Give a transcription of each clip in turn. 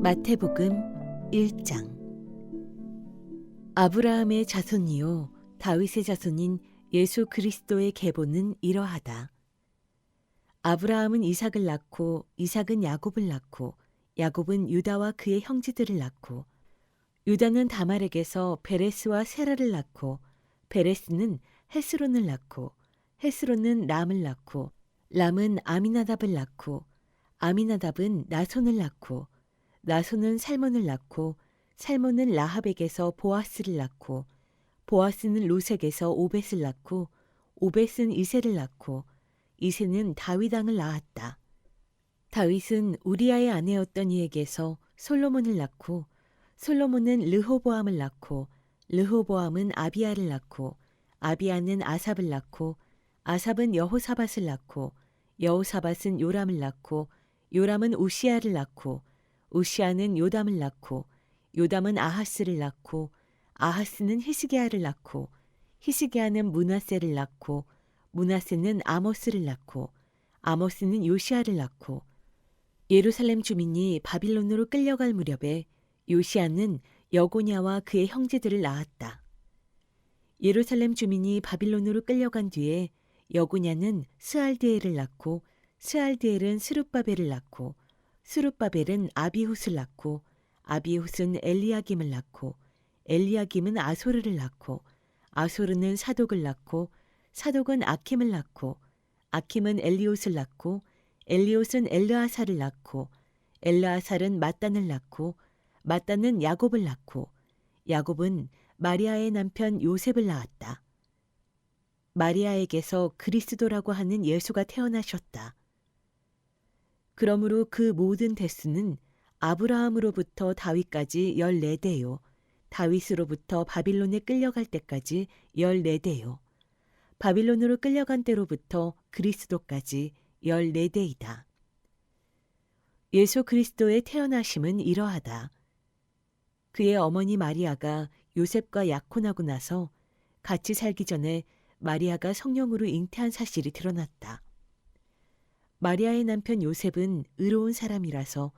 마태복음 1장. 아브라함의 자손이요 다윗의 자손인 예수 그리스도의 계보는 이러하다. 아브라함은 이삭을 낳고 이삭은 야곱을 낳고 야곱은 유다와 그의 형제들을 낳고 유다는 다말에게서 베레스와 세라를 낳고 베레스는 헤스론을 낳고 헤스론은 람을 낳고 람은 아미나답을 낳고 아미나답은 나손을 낳고 나손은 살몬을 낳고 살몬은 라합에게서 보아스를 낳고 보아스는 루색에서 오벳을 낳고 오벳은 이새를 낳고 이새는 다윗 왕을 낳았다. 다윗은 우리아의 아내였던 이에게서 솔로몬을 낳고 솔로몬은 르호보암을 낳고 르호보암은 아비야를 낳고 아비야는 아삽을 낳고 아삽은 여호사밧을 낳고 여호사밧은 요람을 낳고 요람은 우시야를 낳고 우시야는 요담을 낳고 요담은 아하스를 낳고 아하스는 히스기야를 낳고 히스기야는 므낫세를 낳고 므낫세는 아모스를 낳고 아모스는 요시야를 낳고 예루살렘 주민이 바빌론으로 끌려갈 무렵에 요시야는 여고냐와 그의 형제들을 낳았다. 예루살렘 주민이 바빌론으로 끌려간 뒤에 여고냐는 스알드엘을 낳고 스알드엘은 스룹바벨을 낳고 스룹바벨은 아비훗을 낳고 아비훗은 엘리야김을 낳고 엘리야김은 아소르를 낳고 아소르는 사독을 낳고 사독은 아킴을 낳고 아킴은 엘리옷을 낳고 엘리옷은 엘르아살을 낳고 엘르아살은 mat단을 낳고 mat단은 야곱을 낳고 야곱은 마리아의 남편 요셉을 낳았다. 마리아에게서 그리스도라고 하는 예수가 태어나셨다. 그러므로 그 모든 대수는 아브라함으로부터 다윗까지 14대요. 다윗으로부터 바빌론에 끌려갈 때까지 14대요. 바빌론으로 끌려간 때로부터 그리스도까지 14대이다. 예수 그리스도의 태어나심은 이러하다. 그의 어머니 마리아가 요셉과 약혼하고 나서 같이 살기 전에 마리아가 성령으로 잉태한 사실이 드러났다. 마리아의 남편 요셉은 의로운 사람이라서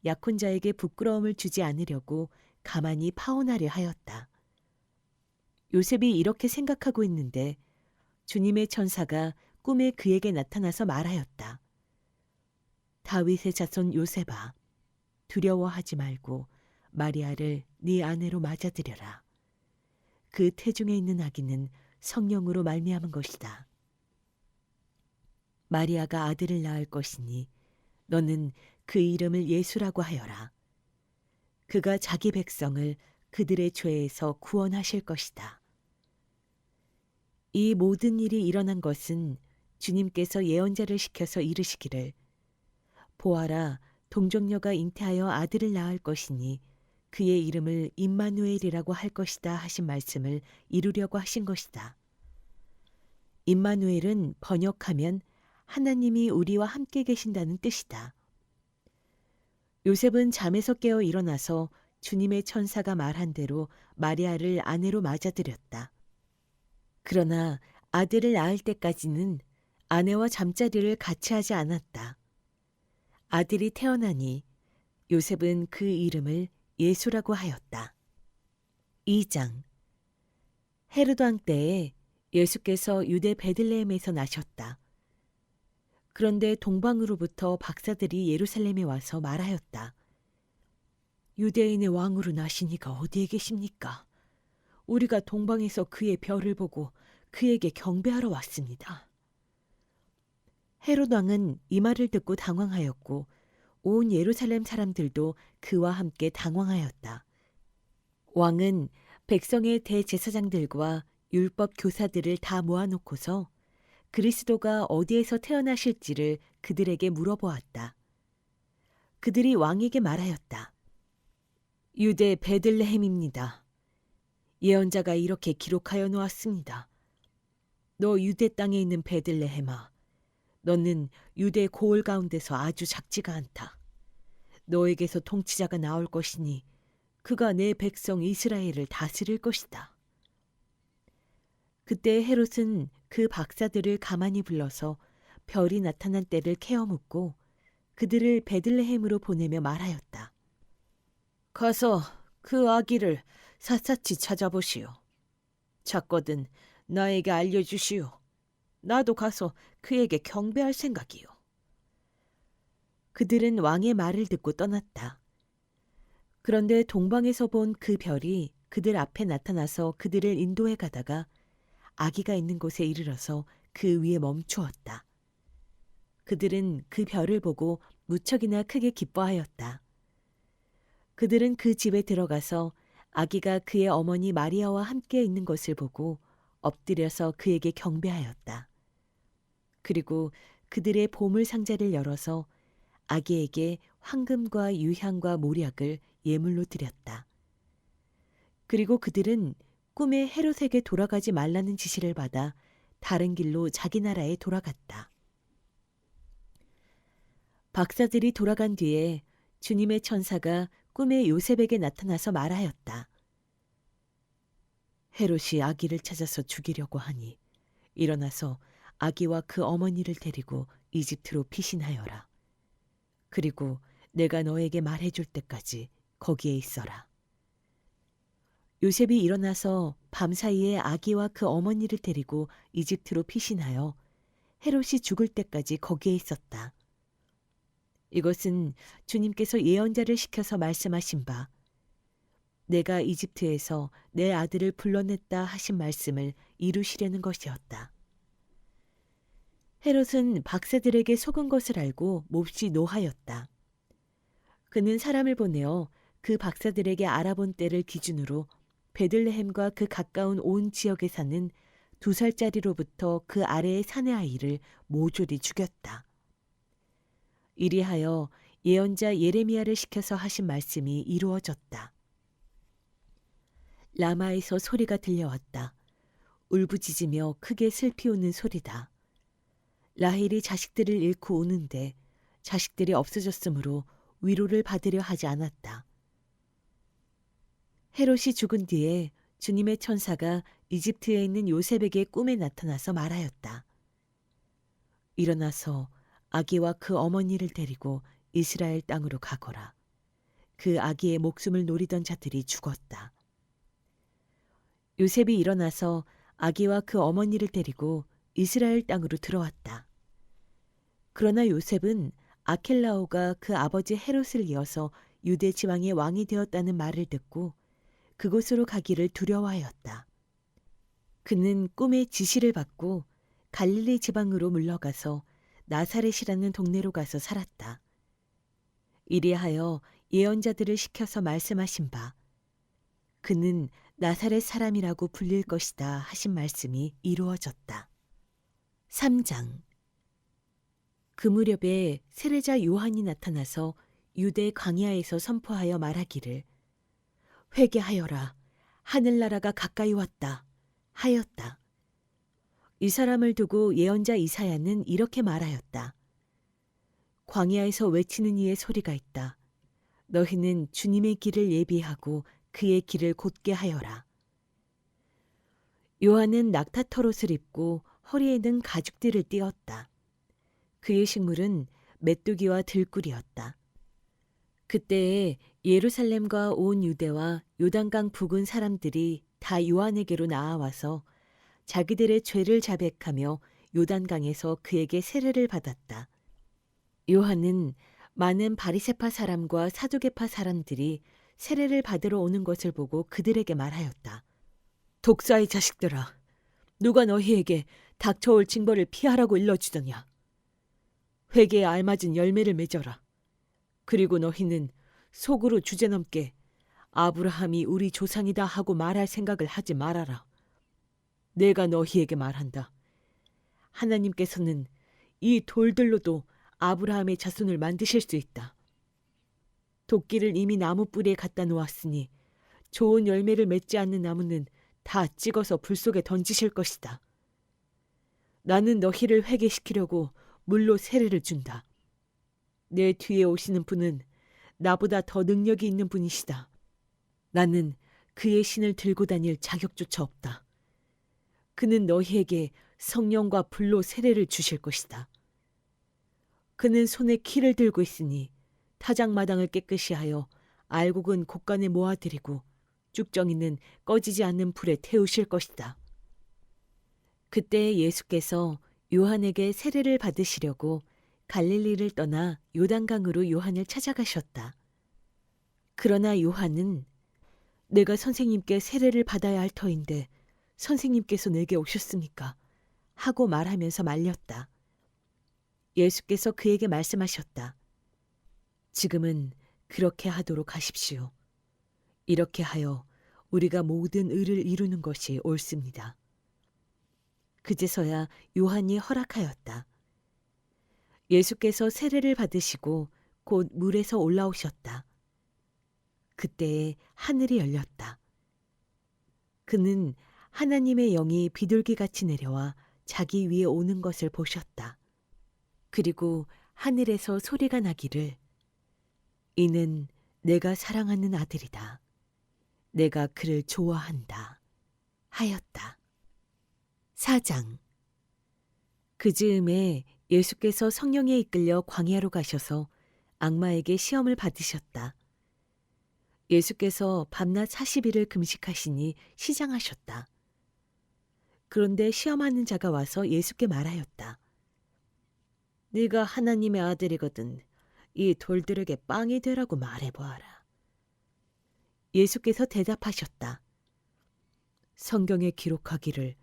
약혼자에게 부끄러움을 주지 않으려고 가만히 파혼하려 하였다. 요셉이 이렇게 생각하고 있는데 주님의 천사가 꿈에 그에게 나타나서 말하였다. 다윗의 자손 요셉아, 두려워하지 말고 마리아를 네 아내로 맞아들여라. 그 태중에 있는 아기는 성령으로 말미암은 것이다. 마리아가 아들을 낳을 것이니 너는 그 이름을 예수라고 하여라. 그가 자기 백성을 그들의 죄에서 구원하실 것이다. 이 모든 일이 일어난 것은 주님께서 예언자를 시켜서 이르시기를 보아라, 동정녀가 잉태하여 아들을 낳을 것이니 그의 이름을 임마누엘이라고 할 것이다 하신 말씀을 이루려고 하신 것이다. 임마누엘은 번역하면 하나님이 우리와 함께 계신다는 뜻이다. 요셉은 잠에서 깨어 일어나서 주님의 천사가 말한 대로 마리아를 아내로 맞아들였다. 그러나 아들을 낳을 때까지는 아내와 잠자리를 같이 하지 않았다. 아들이 태어나니 요셉은 그 이름을 예수라고 하였다. 2장. 헤롯 왕 때에 예수께서 유대 베들레헴에서 나셨다. 그런데 동방으로부터 박사들이 예루살렘에 와서 말하였다. 유대인의 왕으로 나시니가 어디에 계십니까? 우리가 동방에서 그의 별을 보고 그에게 경배하러 왔습니다. 헤롯 왕은 이 말을 듣고 당황하였고 온 예루살렘 사람들도 그와 함께 당황하였다. 왕은 백성의 대제사장들과 율법 교사들을 다 모아놓고서 그리스도가 어디에서 태어나실지를 그들에게 물어보았다. 그들이 왕에게 말하였다. 유대 베들레헴입니다. 예언자가 이렇게 기록하여 놓았습니다. 너 유대 땅에 있는 베들레헴아, 너는 유대 고을 가운데서 아주 작지가 않다. 너에게서 통치자가 나올 것이니 그가 내 백성 이스라엘을 다스릴 것이다. 그때 헤롯은 그 박사들을 가만히 불러서 별이 나타난 때를 캐어 묻고 그들을 베들레헴으로 보내며 말하였다. 가서 그 아기를 샅샅이 찾아보시오. 찾거든 나에게 알려주시오. 나도 가서 그에게 경배할 생각이요. 그들은 왕의 말을 듣고 떠났다. 그런데 동방에서 본 그 별이 그들 앞에 나타나서 그들을 인도해 가다가 아기가 있는 곳에 이르러서 그 위에 멈추었다. 그들은 그 별을 보고 무척이나 크게 기뻐하였다. 그들은 그 집에 들어가서 아기가 그의 어머니 마리아와 함께 있는 것을 보고 엎드려서 그에게 경배하였다. 그리고 그들의 보물 상자를 열어서 아기에게 황금과 유향과 모략을 예물로 드렸다. 그리고 그들은 꿈에 헤롯에게 돌아가지 말라는 지시를 받아 다른 길로 자기 나라에 돌아갔다. 박사들이 돌아간 뒤에 주님의 천사가 꿈에 요셉에게 나타나서 말하였다. 헤롯이 아기를 찾아서 죽이려고 하니 일어나서 아기와 그 어머니를 데리고 이집트로 피신하여라. 그리고 내가 너에게 말해줄 때까지 거기에 있어라. 요셉이 일어나서 밤사이에 아기와 그 어머니를 데리고 이집트로 피신하여 헤롯이 죽을 때까지 거기에 있었다. 이것은 주님께서 예언자를 시켜서 말씀하신 바 내가 이집트에서 내 아들을 불러냈다 하신 말씀을 이루시려는 것이었다. 헤롯은 박사들에게 속은 것을 알고 몹시 노하였다. 그는 사람을 보내어 그 박사들에게 알아본 때를 기준으로 베들레헴과 그 가까운 온 지역에 사는 2살짜리로부터 그 아래의 사내 아이를 모조리 죽였다. 이리하여 예언자 예레미야를 시켜서 하신 말씀이 이루어졌다. 라마에서 소리가 들려왔다. 울부짖으며 크게 슬피 우는 소리다. 라헬이 자식들을 잃고 우는데 자식들이 없어졌으므로 위로를 받으려 하지 않았다. 헤롯이 죽은 뒤에 주님의 천사가 이집트에 있는 요셉에게 꿈에 나타나서 말하였다. 일어나서 아기와 그 어머니를 데리고 이스라엘 땅으로 가거라. 그 아기의 목숨을 노리던 자들이 죽었다. 요셉이 일어나서 아기와 그 어머니를 데리고 이스라엘 땅으로 들어왔다. 그러나 요셉은 아켈라오가 그 아버지 헤롯을 이어서 유대 지방의 왕이 되었다는 말을 듣고 그곳으로 가기를 두려워하였다. 그는 꿈의 지시를 받고 갈릴리 지방으로 물러가서 나사렛이라는 동네로 가서 살았다. 이리하여 예언자들을 시켜서 말씀하신 바 그는 나사렛 사람이라고 불릴 것이다 하신 말씀이 이루어졌다. 3장 그 무렵에 세례자 요한이 나타나서 유대 광야에서 선포하여 말하기를 회개하여라 하늘나라가 가까이 왔다 하였다. 이 사람을 두고 예언자 이사야는 이렇게 말하였다. 광야에서 외치는 이의 소리가 있다. 너희는 주님의 길을 예비하고 그의 길을 곧게 하여라. 요한은 낙타털옷을 입고 허리에는 가죽띠를 띠었다. 그의 식물은 메뚜기와 들꿀이었다. 그때에 예루살렘과 온 유대와 요단강 부근 사람들이 다 요한에게로 나아와서 자기들의 죄를 자백하며 요단강에서 그에게 세례를 받았다. 요한은 많은 바리새파 사람과 사두개파 사람들이 세례를 받으러 오는 것을 보고 그들에게 말하였다. 독사의 자식들아, 누가 너희에게 닥쳐올 징벌을 피하라고 일러주더냐. 회개에 알맞은 열매를 맺어라. 그리고 너희는 속으로 주제넘게 아브라함이 우리 조상이다 하고 말할 생각을 하지 말아라. 내가 너희에게 말한다. 하나님께서는 이 돌들로도 아브라함의 자손을 만드실 수 있다. 도끼를 이미 나무 뿌리에 갖다 놓았으니 좋은 열매를 맺지 않는 나무는 다 찍어서 불 속에 던지실 것이다. 나는 너희를 회개시키려고 물로 세례를 준다. 내 뒤에 오시는 분은 나보다 더 능력이 있는 분이시다. 나는 그의 신을 들고 다닐 자격조차 없다. 그는 너희에게 성령과 불로 세례를 주실 것이다. 그는 손에 키를 들고 있으니 타작마당을 깨끗이 하여 알곡은 곳간에 모아들이고 쭉정이는 꺼지지 않는 불에 태우실 것이다. 그때 예수께서 요한에게 세례를 받으시려고 갈릴리를 떠나 요단강으로 요한을 찾아가셨다. 그러나 요한은 내가 선생님께 세례를 받아야 할 터인데 선생님께서 내게 오셨습니까? 하고 말하면서 말렸다. 예수께서 그에게 말씀하셨다. 지금은 그렇게 하도록 하십시오. 이렇게 하여 우리가 모든 의를 이루는 것이 옳습니다. 그제서야 요한이 허락하였다. 예수께서 세례를 받으시고 곧 물에서 올라오셨다. 그때에 하늘이 열렸다. 그는 하나님의 영이 비둘기같이 내려와 자기 위에 오는 것을 보셨다. 그리고 하늘에서 소리가 나기를 이는 내가 사랑하는 아들이다. 내가 그를 좋아한다. 하였다. 4장. 그 즈음에 예수께서 성령에 이끌려 광야로 가셔서 악마에게 시험을 받으셨다. 예수께서 밤낮 40일을 금식하시니 시장하셨다. 그런데 시험하는 자가 와서 예수께 말하였다. 네가 하나님의 아들이거든 이 돌들에게 빵이 되라고 말해보아라. 예수께서 대답하셨다. 성경에 기록하기를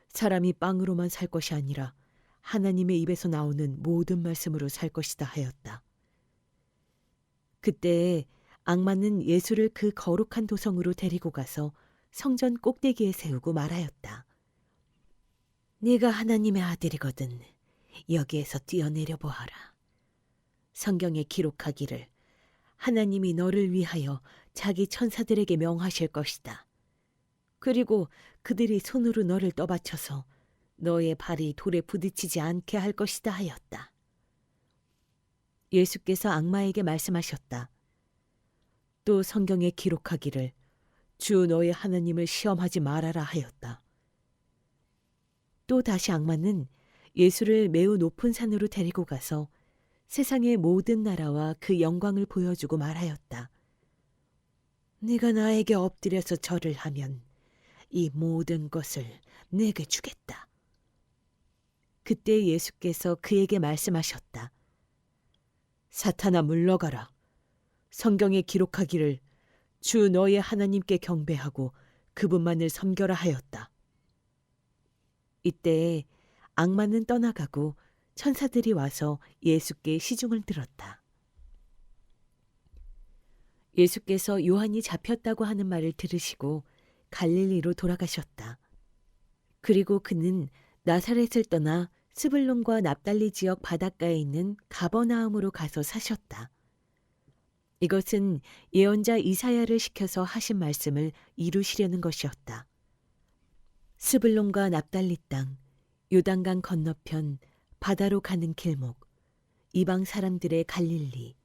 사람이 빵으로만 살 것이 아니라 하나님의 입에서 나오는 모든 말씀으로 살 것이다 하였다. 그때에 악마는 예수를 그 거룩한 도성으로 데리고 가서 성전 꼭대기에 세우고 말하였다. 네가 하나님의 아들이거든 여기에서 뛰어내려 보아라. 성경에 기록하기를 하나님이 너를 위하여 자기 천사들에게 명하실 것이다. 그리고 그들이 손으로 너를 떠받쳐서 너의 발이 돌에 부딪히지 않게 할 것이다 하였다. 예수께서 악마에게 말씀하셨다. 또 성경에 기록하기를 주 너의 하나님을 시험하지 말아라 하였다. 또 다시 악마는 예수를 매우 높은 산으로 데리고 가서 세상의 모든 나라와 그 영광을 보여주고 말하였다. 네가 나에게 엎드려서 절을 하면 이 모든 것을 내게 주겠다. 그때 예수께서 그에게 말씀하셨다. 사탄아 물러가라. 성경에 기록하기를 주 너의 하나님께 경배하고 그분만을 섬겨라 하였다. 이때에 악마는 떠나가고 천사들이 와서 예수께 시중을 들었다. 예수께서 요한이 잡혔다고 하는 말을 들으시고 갈릴리로 돌아가셨다. 그리고 그는 나사렛을 떠나 스불론과 납달리 지역 바닷가에 있는 가버나움으로 가서 사셨다. 이것은 예언자 이사야를 시켜서 하신 말씀을 이루시려는 것이었다. 스불론과 납달리 땅, 요단강 건너편 바다로 가는 길목, 이방 사람들의 갈릴리.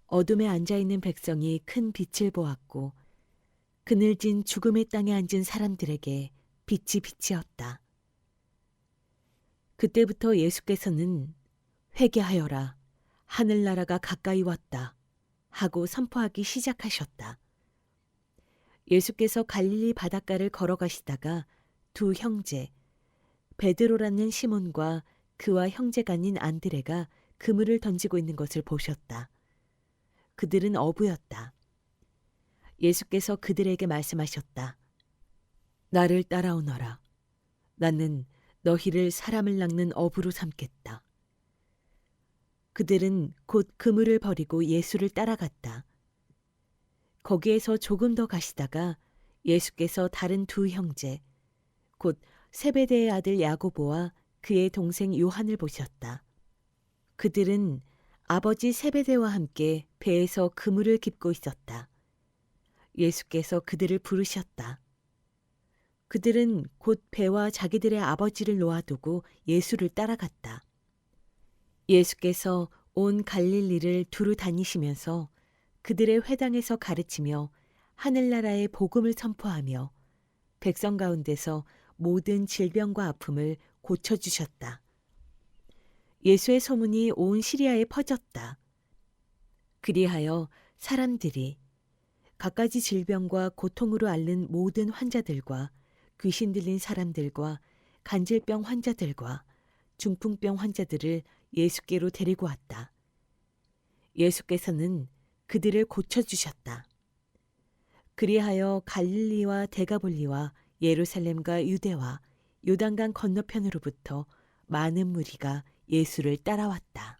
어둠에 앉아있는 백성이 큰 빛을 보았고 그늘진 죽음의 땅에 앉은 사람들에게 빛이 빛이었다. 그때부터 예수께서는 회개하여라, 하늘나라가 가까이 왔다 하고 선포하기 시작하셨다. 예수께서 갈릴리 바닷가를 걸어가시다가 두 형제, 베드로라는 시몬과 그와 형제간인 안드레가 그물을 던지고 있는 것을 보셨다. 그들은 어부였다. 예수께서 그들에게 말씀하셨다. 나를 따라오너라. 나는 너희를 사람을 낚는 어부로 삼겠다. 그들은 곧 그물을 버리고 예수를 따라갔다. 거기에서 조금 더 가시다가 예수께서 다른 두 형제, 곧 세베대의 아들 야고보와 그의 동생 요한을 보셨다. 그들은 아버지 세베대와 함께 배에서 그물을 깁고 있었다. 예수께서 그들을 부르셨다. 그들은 곧 배와 자기들의 아버지를 놓아두고 예수를 따라갔다. 예수께서 온 갈릴리를 두루 다니시면서 그들의 회당에서 가르치며 하늘나라의 복음을 선포하며 백성 가운데서 모든 질병과 아픔을 고쳐주셨다. 예수의 소문이 온 시리아에 퍼졌다. 그리하여 사람들이 갖가지 질병과 고통으로 앓는 모든 환자들과 귀신 들린 사람들과 간질병 환자들과 중풍병 환자들을 예수께로 데리고 왔다. 예수께서는 그들을 고쳐주셨다. 그리하여 갈릴리와 데가볼리와 예루살렘과 유대와 요단강 건너편으로부터 많은 무리가 예수를 따라왔다.